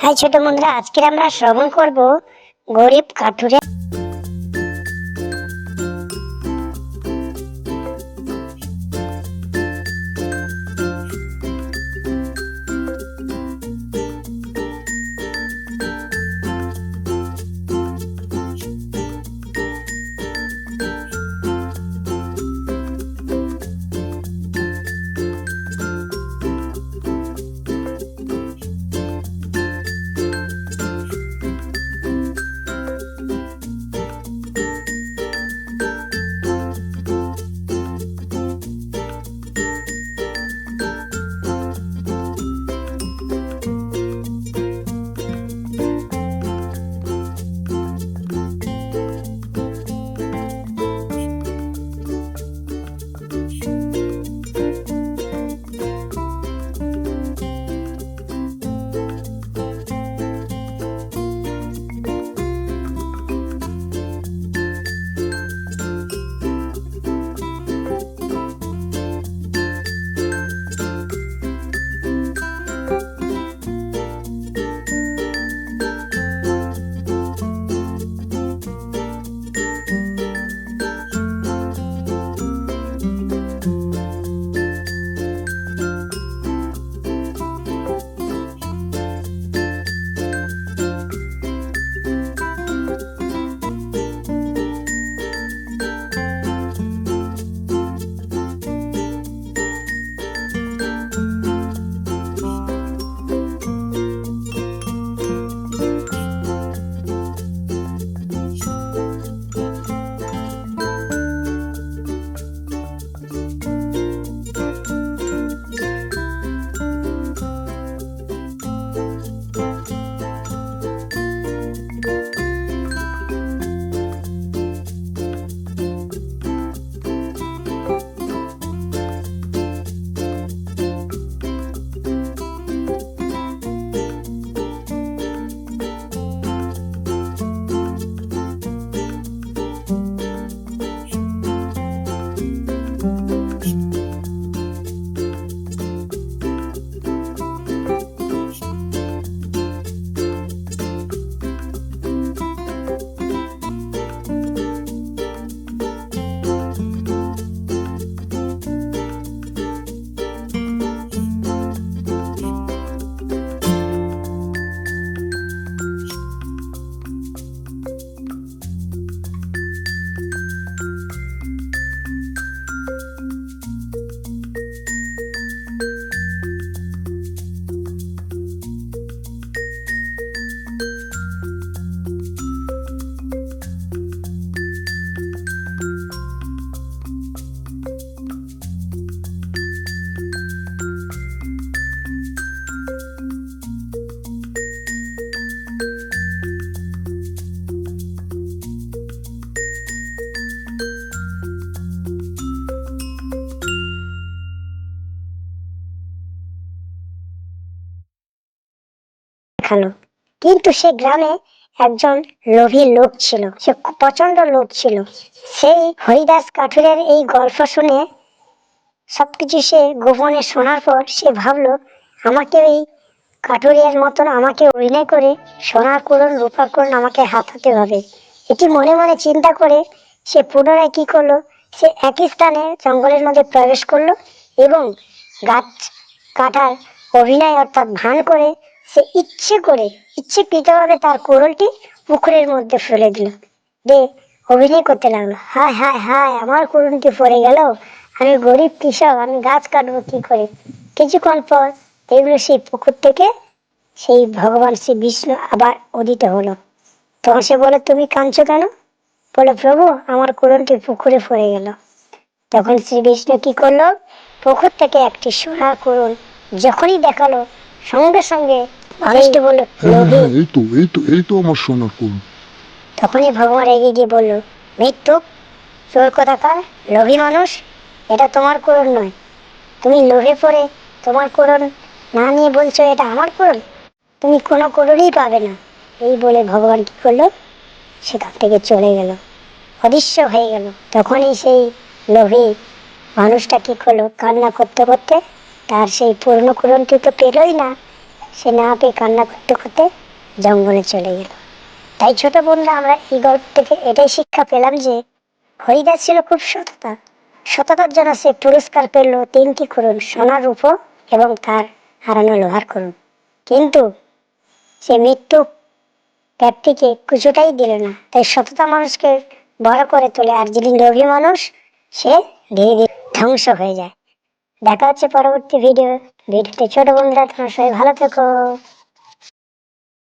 High ছোট বন্ধুরা, আজকে আমরা শ্রবণ করব গরিব কাঠুরে। দেখালো, কিন্তু সে গ্রামে একজন লোভী লোক ছিল। সে প্রচন্ড লোক ছিল। সেই হরিদাস কাঠুরের এই গল্প শুনে সবকিছু সে গোপনে শোনার পর সে ভাবলো, আমাকে এই কাঠুরিয়ার মতন আমাকে অভিনয় করে সোনার কুড়ুল রূপার কুড়ুল আমাকে হাতাতে হবে। এটি মনে মনে চিন্তা করে সে পুনরায় কি করলো, সে একই স্থানে জঙ্গলের মধ্যে প্রবেশ করলো এবং গাছ কাটার অভিনয় অর্থাৎ ভান করে সে ইচ্ছেকৃতভাবে তার কুড়ুলটি পুকুরের মধ্যে ফেলে দিল। অভিনয় করতে লাগলো, হায় হায় হায়, আমার কুড়ুলটি পড়ে গেল, আমি গরিব কৃষক, আমি গাছ কাটবো কি করে। কিছুক্ষণ পর দেখলো সেই পুকুর থেকে সেই ভগবান শ্রী বিষ্ণু আবার উদিত হলো। তখন সে বলে, তুমি কাঁদছো কেন? বলে, প্রভু, আমার কুড়ুলটি পুকুরে পড়ে গেল। তখন শ্রী বিষ্ণু কি করলো, পুকুর থেকে একটি সোনার কুড়ুল যখনই দেখালো, সঙ্গে সঙ্গে মানুষটি বললো, এই তো আমার সোনার কুড়ুল। তখনই ভগবান রেগে গিয়ে বললো, মৃত্যু, চোর কোথাকার, লোভী মানুষ, এটা তোমার কুড়ুল নয়। তুমি লোভে পড়ে তোমার কুড়ুল না নিয়ে বলছো এটা আমার কুড়ুল, তুমি কোনো কুড়ুলই পাবে না। এই বলে ভগবান কি করলো, সেখান থেকে চলে গেল, অদৃশ্য হয়ে গেল। তখনই সেই লোভী মানুষটা কি করলো, কান্না করতে করতে তার সেই পুরনো কুড়ুলটি তো পেলই না, সে না পেয়ে কান্না করতে করতে জঙ্গলে চলে গেল। তাই ছোট বোনরা আমরা এই গল্প থেকে এটাই শিক্ষা পেলাম যে হরিদাস ছিল খুব সততার জন্য সে পুরস্কার পেল 3টি খড়ম, সোনা, রূপো এবং তার হারানো লোহার খড়ম। কিন্তু সে মৃত্যু ব্যক্তিকে কিছুটাই দিল না। তাই সততা মানুষকে বড় করে তোলে, আর যিনি লোভী মানুষ সে ধীরে ধীরে ধ্বংস হয়ে যায়। দেখা হচ্ছে পরবর্তী ভিডিওতে। ছোট বন্ধুরা তোমরা সবাই ভালো থেকো।